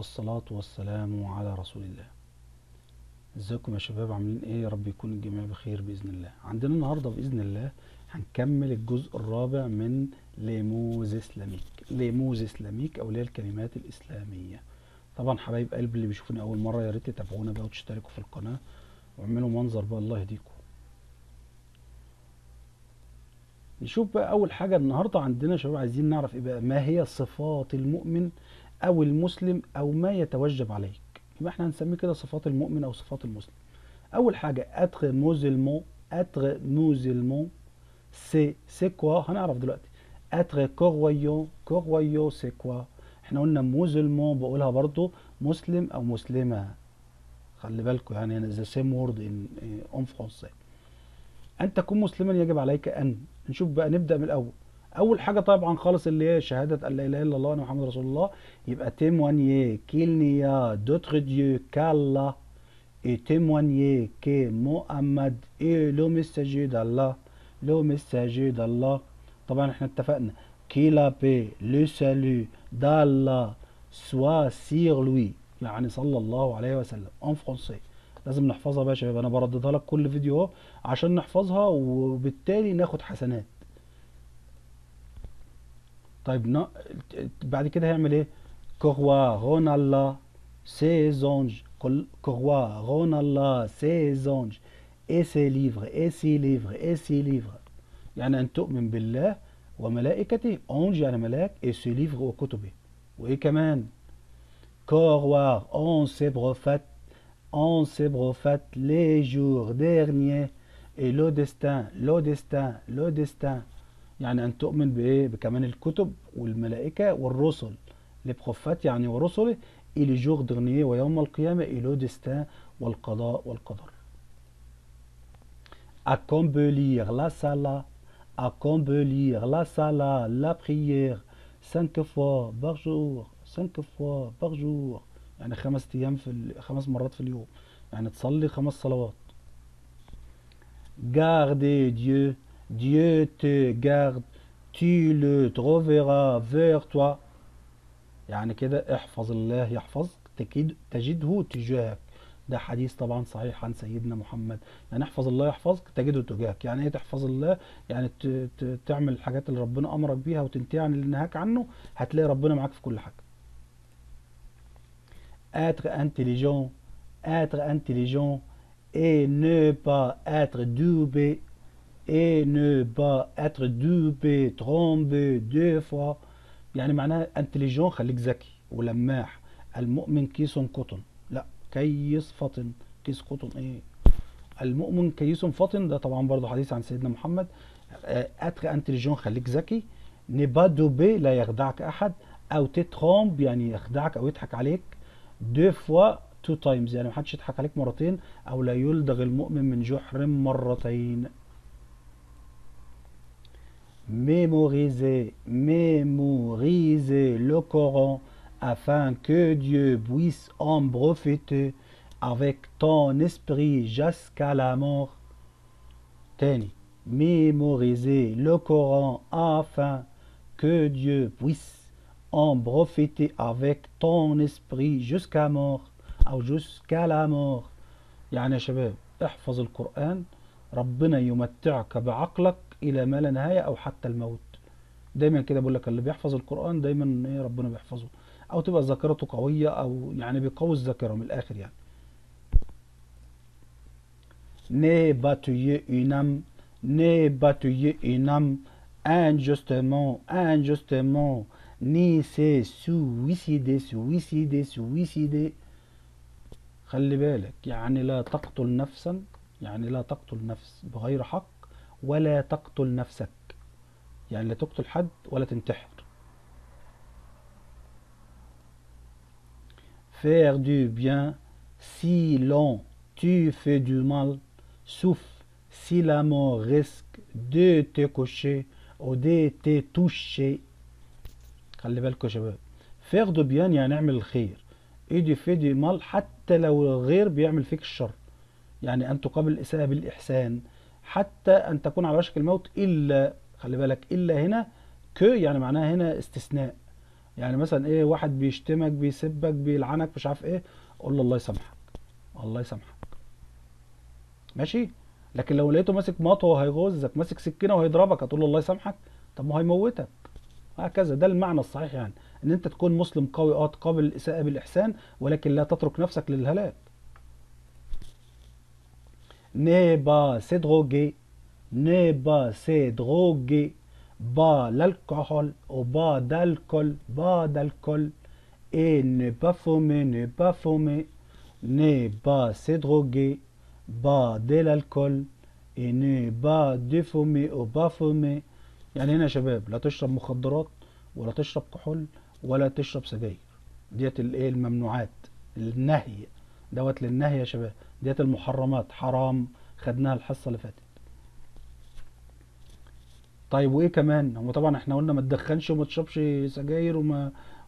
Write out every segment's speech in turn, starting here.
والصلاة والسلام على رسول الله. ازيكم يا شباب، عاملين ايه؟ يا رب يكون الجميع بخير بإذن الله. عندنا النهاردة بإذن الله هنكمل الجزء الرابع من ليموز اسلاميك. ليموز اسلاميك او اللي هي الكلمات الإسلامية. طبعا حبايب قلبي اللي بيشوفوني أول مرة يا ريت تتابعونا بقى وتشتركوا في القناة واعملوا منظر بقى، الله يهديكم. نشوف بقى أول حاجة النهاردة عندنا يا شباب، عايزين نعرف ايه بقى، ما هي صفات المؤمن أو المسلم أو ما يتوجب عليك. يبقى احنا هنسميه كده صفات المؤمن أو صفات المسلم. أول حاجة être musulman. être musulman c'est quoi؟ هنعرف دلوقتي. être croyant. croyant c'est quoi؟ احنا قلنا musulman بقولها برضو مسلم أو مسلمة، خلي بالكم يعني the same word in français. أن تكون مسلما يجب عليك أن. نشوف بقى، نبدأ من الأول. أول حاجة طبعا خالص اللي هي شهادة أن لا إله إلا الله وأن محمد رسول الله. يبقى témoigner qu'il n'y a d'autre Dieu qu'Allah et témoigner que Mohammed est le messager d'Allah. le messager d'Allah. طبعا احنا اتفقنا que la paix, le salut d'Allah soit sur lui، يعني صلى الله عليه وسلم en français. لازم نحفظها بقى يا شباب، انا برددها لك كل فيديو اهو عشان نحفظها وبالتالي ناخد حسنات. طيب بعد كده هيعمل ايه؟ croire en Allah ses anges. croire en Allah ses anges et ses livres et ses livres et ses livres، يعني أن تؤمن بالله وملائكته. ange يعني ملاك، et ses livres وكتبه. وإيه كمان؟ croire en ses prophètes les jours derniers et le destin. le destin يعني أن تؤمن بإيه؟ بكمان الكتب والملائكة والرسل. les prophètes يعني ورسله، et les jours derniers ويوم القيامة، et le destin والقضاء والقدر. accomplir la salat. accomplir la salat, la prière 5 fois par jour. 5 fois par jour يعني 5 مرات في اليوم، يعني تصلي 5 صلوات. garder Dieu. Dieu te garde, tu le trouveras vers toi. يعني كده احفظ الله يحفظك، تجده تجاهك. ده حديث طبعا صحيح عن سيدنا محمد. يعني احفظ الله يحفظك تجده تجاهك. يعني ايه تحفظ الله؟ يعني تعمل الحاجات اللي ربنا امرك بيها وتنتهي عن اللي نهاك عنه، هتلاقي ربنا معاك في كل حاجه. être intelligent. être intelligent et ne pas être dupé. et ne pas être dupé trompé deux fois. يعني معناها انتليجون خليك ذكي ولماح. المؤمن كيس قطن، لا كيس فطن. كيس قطن ايه؟ المؤمن كيس فطن، ده طبعا برضو حديث عن سيدنا محمد. اتر انتليجون خليك ذكي. نبا دوبي لا يخدعك احد، او تترومب يعني يخدعك او يضحك عليك. دو فوا تو تايمز يعني محدش يضحك عليك مرتين، او لا يلدغ المؤمن من جحر مرتين. mémoriser. mémoriser le Coran afin que Dieu puisse en profiter avec ton esprit jusqu'à la mort. تاني. mémoriser le Coran afin que Dieu puisse en profiter avec ton esprit jusqu'à mort أو jusqu'à la mort. يعني يا شباب احفظ القرآن، ربنا يمتعك بعقلك إلى ما لا نهاية أو حتى الموت. دايما كده بقول لك اللي بيحفظ القرآن دايما ايه ربنا بيحفظه، أو تبقى ذاكرته قوية، أو يعني بيقوي الذاكرة من الآخر يعني. ne bâtir une âme. ne bâtir une âme injustement. injustement ni se suicider. suicider. suicider خلي بالك، يعني لا تقتل نفسا، يعني لا تقتل نفس بغير حق، ولا تقتل نفسك، يعني لا تقتل حد ولا تنتحر. faire du bien si l'on tu fais du mal, sauf si la mort risque de te coucher ou de te toucher. خلي بالكم يا شباب، faire du bien يعني نعمل الخير، et du fait du mal حتى لو الغير بيعمل فيك الشر، يعني أن تقابل الإساءة بالإحسان حتى أن تكون على وشك الموت، إلا خلي بالك إلا هنا يعني معناها هنا استثناء، يعني مثلا ايه، واحد بيشتمك بيسبك بيلعنك مش عارف ايه، قول له الله يسامحك، الله يسامحك. ماشي. لكن لو لقيته ماسك مطوه وهيغزك، ماسك سكينه وهيضربك، هتقول له الله يسامحك؟ طب ما هو هيموتك. هكذا، ده المعنى الصحيح يعني، ان انت تكون مسلم قوي، تقابل الاساءه بالاحسان، ولكن لا تترك نفسك للهلاك. Ne pas se droguer, ne pas se droguer, pas l'alcool ou pas d'alcool, pas d'alcool, et ne pas fumer, ne pas fumer, ne pas se droguer, pas de l'alcool, et ne pas de fumer ou pas fumer. يعني هنا يا شباب، لا تشرب مخدرات ولا تشرب كحول ولا تشرب سجاير. ديت الايه الممنوعات، النهي دوت للنهي يا شباب. ديت المحرمات حرام، خدناها الحصة اللي فاتت. طيب وايه كمان؟ هو طبعا احنا قلنا ما تدخنش وما تشربش سجاير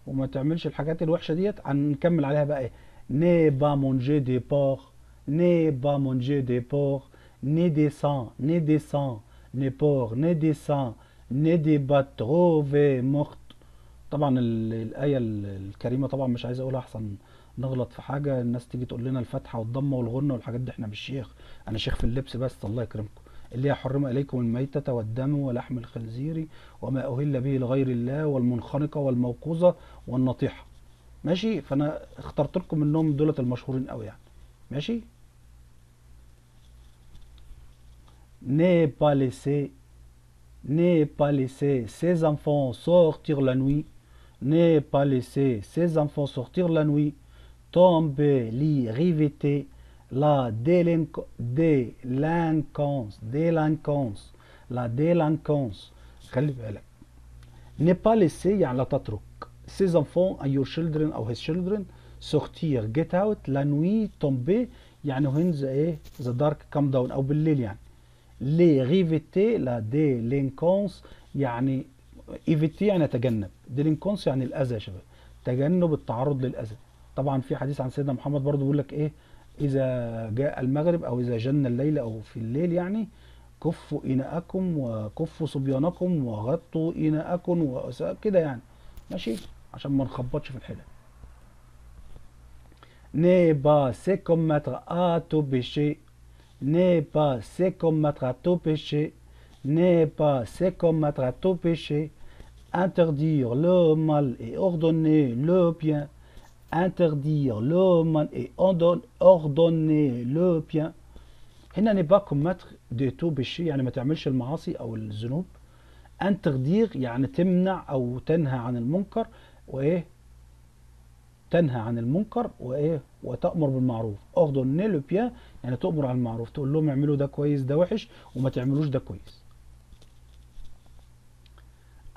وما تعملش الحاجات الوحشة ديت. هنكمل عليها بقى ايه؟ ني با مونجي دي بور، ني با مونجي دي بور، ني دي سان، ني دي سان، ني بور، ني دي سان، ني دي با تروفي مورت. طبعا الآية الكريمة طبعا مش عايز اقولها احسن نغلط في حاجة، الناس تيجي تقول لنا الفتحة والضمة والغنة والحاجات دي. احنا مش شيخ، انا شيخ في اللبس بس، الله يكرمكم. اللي هي حرم اليكم الميتة والدم ولحم الخنزير وما اهل به لغير الله والمنخنقة والموقوذة والنطيحة. ماشي. فانا اخترت لكم منهم دولت المشهورين قوي يعني. ماشي. Ne pas laisser, ne pas laisser ses enfants sortir la nuit, ne pas laisser ses enfants sortir la nuit, tomber, l'y rivêter, la délinquance, délinquance، la délinquance. خلي بالك، ne pas laisser يعني لا تترك ses enfants and your children أو his children sortir get out la nuit tomber يعني when the ايه the dark come down أو بالليل يعني. ليه ريفيتي لا ديلينكونس يعني، ايفيتي يعني تجنب، ديلينكونس يعني الاذى يا شباب، تجنب التعرض للاذى. طبعا في حديث عن سيدنا محمد برضو بيقول لك ايه، اذا جاء المغرب او اذا جن الليل او في الليل يعني، كفوا اناءكم وكفوا صبيانكم وغطوا اناءكم كده يعني. ماشي، عشان ما نخبطش في الحلل. Ne pas se commettre à tout péché, n'est pas se commettre à tout péché, n'est pas se commettre à tout péché, interdire le mal et ordonner le bien, interdire le mal et ordonner le bien. هنا n'est pas commettre de tout péché يعني ما تعملش المعاصي او الذنوب. interdire يعني تمنع او تنهى عن المنكر، وايه، تنهى عن المنكر وايه، وتأمر بالمعروف. ordonner le bien يعني تؤمر على المعروف، تقول لهم اعملوا ده كويس ده وحش وما تعملوش ده كويس.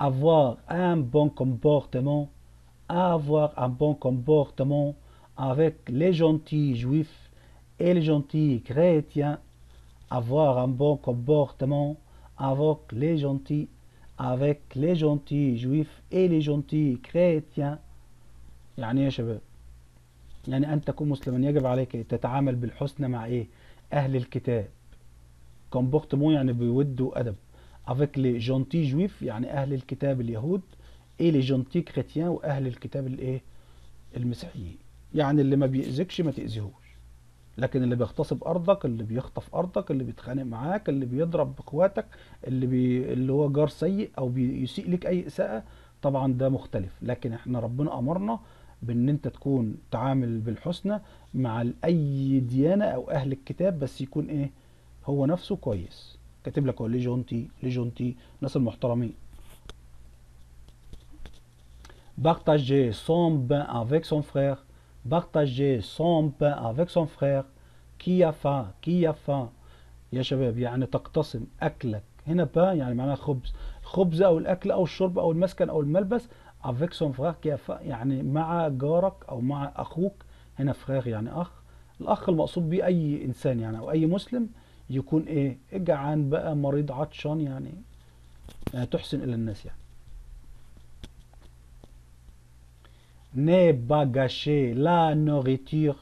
avoir un bon comportement، avoir un bon comportement avec les gentils juifs et les gentils chrétiens. avoir un bon comportement avec les gentils juifs et les gentils chrétiens. يعني ايه يا شباب؟ يعني أن تكون مسلما يجب عليك تتعامل بالحسنى مع إيه؟ أهل الكتاب. كومبورتمون يعني بود وأدب. avec les gentils juifs يعني أهل الكتاب اليهود، et les gentils chrétiens وأهل الكتاب الإيه؟ المسيحيين. يعني اللي ما بيأذكش ما تأذيهوش، لكن اللي بيغتصب أرضك، اللي بيخطف أرضك، اللي بيتخانق معاك، اللي بيضرب بإخواتك، اللي هو جار سيء أو بيسيء لك أي إساءة، طبعا ده مختلف. لكن احنا ربنا أمرنا بان انت تكون تعامل بالحسنى مع اي ديانة او اهل الكتاب، بس يكون ايه، هو نفسه كويس. كاتب لك هو لي جونتي، لي جونتي، الناس المحترمين. partager son pain avec son frère، partager son pain avec son frère، qui a faim، qui a faim يا شباب يعني تقتسم اكلك. هنا با يعني معناها خبز، الخبز او الاكل او الشرب او المسكن او الملبس. avec son frère qui a faim يعني مع جارك او مع اخوك. هنا فراغ يعني اخ، الاخ المقصود بيه اي انسان يعني او اي مسلم يكون ايه، جعان بقى، مريض، عطشان يعني تحسن الى الناس يعني. ne pas gâcher la nourriture،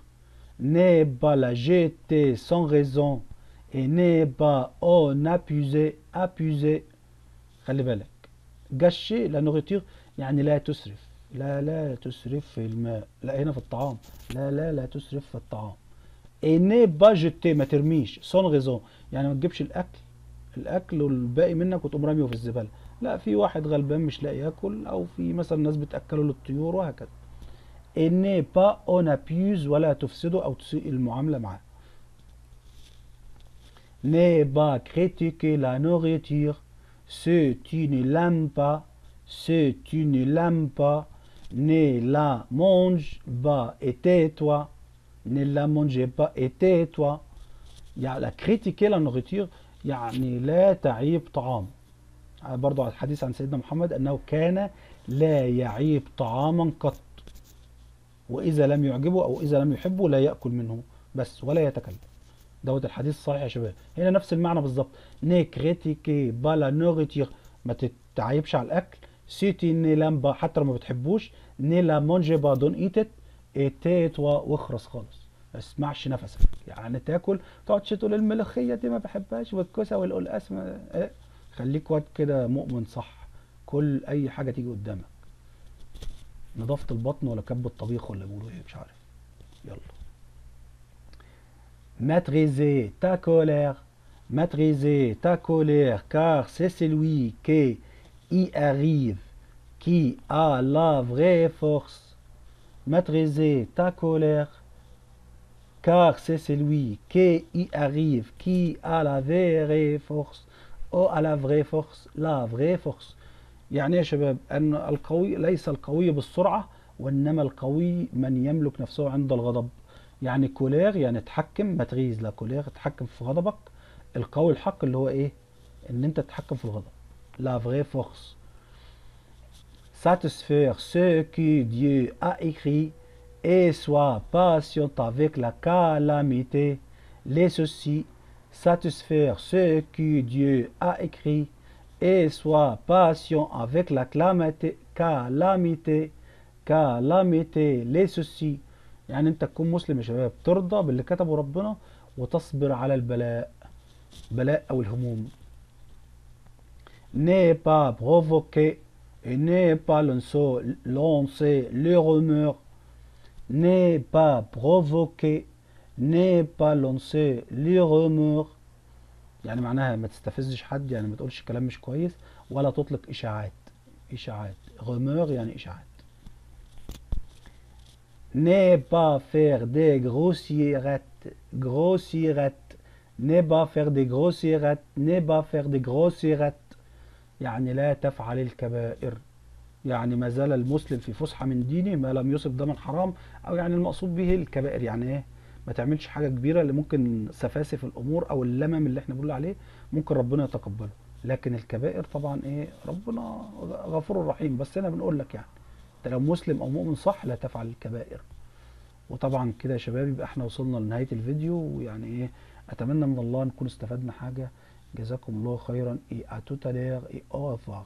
ne pas la jeter sans raison، et ne pas en abuser. خلي بالك، gâcher la nourriture يعني لا تسرف، لا لا تسرف في الماء، لا هنا في الطعام. لا لا لا تسرف في الطعام. et ne pas jeter، ما ترميش sans raison، يعني ما تجيبش الاكل والباقي منك وتقوم راميه في الزباله. لا، في واحد غلبان مش لاقي ياكل، او في مثلا ناس بتاكله للطيور وهكذا. et ne pas on abuse، ولا تفسده او تسيء المعامله معاه. ne pas critiquer la nourriture si tu ne l'aimes pas، si tu ne l'aimes pas ne la mange pas et tais-toi، ne la mangez pas et tais-toi. يعني critiquer la nourriture يعني لا تعيب طعام. برضو على الحديث عن سيدنا محمد أنه كان لا يعيب طعاما قط، وإذا لم يعجبه أو إذا لم يحبه لا يأكل منه بس ولا يتكلم. دوت الحديث الصحيح يا شباب. هنا نفس المعنى بالظبط. ني كريتيكي بالا نوريتير، ما تتعيبش على الأكل. سيتي ني لامبا، حتى لو ما بتحبوش. ني لا مونجي با دون ايتت، ايتيتوا، واخرس خالص، ما تسمعش نفسك. يعني تاكل تقعدش تقول الملوخية دي ما بحبهاش والكوسة والقلقاس إيه؟ خليك واد كده مؤمن صح، كل أي حاجة تيجي قدامك. نظافة البطن ولا كب الطبيخ ولا بيقولوا ايه مش عارف. يلا. Maîtriser ta colère. Maîtriser ta colère, car c'est celui qui y arrive qui a la vraie force. Maîtriser ta colère, car c'est celui qui y arrive qui a la vraie force. أو à la vraie force، la vraie force. يعني يا شباب أن القوي ليس القوي بالسرعة، وإنما القوي من يملك نفسه عند الغضب. يعني كولير يعني تحكم، ماتريز لا كولير، تحكم في غضبك. القوي الحق اللي هو ايه؟ ان انت تتحكم في الغضب. لا vraie force. Satisfaire ce que Dieu a écrit et soit patient avec la calamité, les soucis. Satisfaire ce que Dieu a écrit et soit patient avec la calamité les soucis. يعني انت تكون مسلم يا شباب، ترضى باللي كتبه ربنا وتصبر على بلاء او الهموم. n'est pas provoquer et n'est pas lancer le rumeur. n'est pas provoquer n'est pas lancer le rumeur، يعني معناها ما تستفزش حد، يعني ما تقولش كلام مش كويس ولا تطلق اشاعات. rumeur يعني اشاعات. n'est pas faire des grossièrettes. n'est pas faire des grossièrettes. يعني لا تفعل الكبائر. يعني ما زال المسلم في فسحة من دينه ما لم يصب دما حرام، او يعني المقصود به الكبائر يعني ايه؟ ما تعملش حاجة كبيرة اللي ممكن سفاسف الامور او اللمم اللي احنا بنقول عليه ممكن ربنا يتقبله. لكن الكبائر طبعا ايه؟ ربنا غفور رحيم، بس انا بنقول لك يعني انت لو مسلم او مؤمن صح لا تفعل الكبائر. وطبعا كده يا شباب يبقى احنا وصلنا لنهاية الفيديو، ويعني ايه، اتمنى من الله نكون استفدنا حاجة. جزاكم الله خيرا، et à tout à l'heure et au revoir.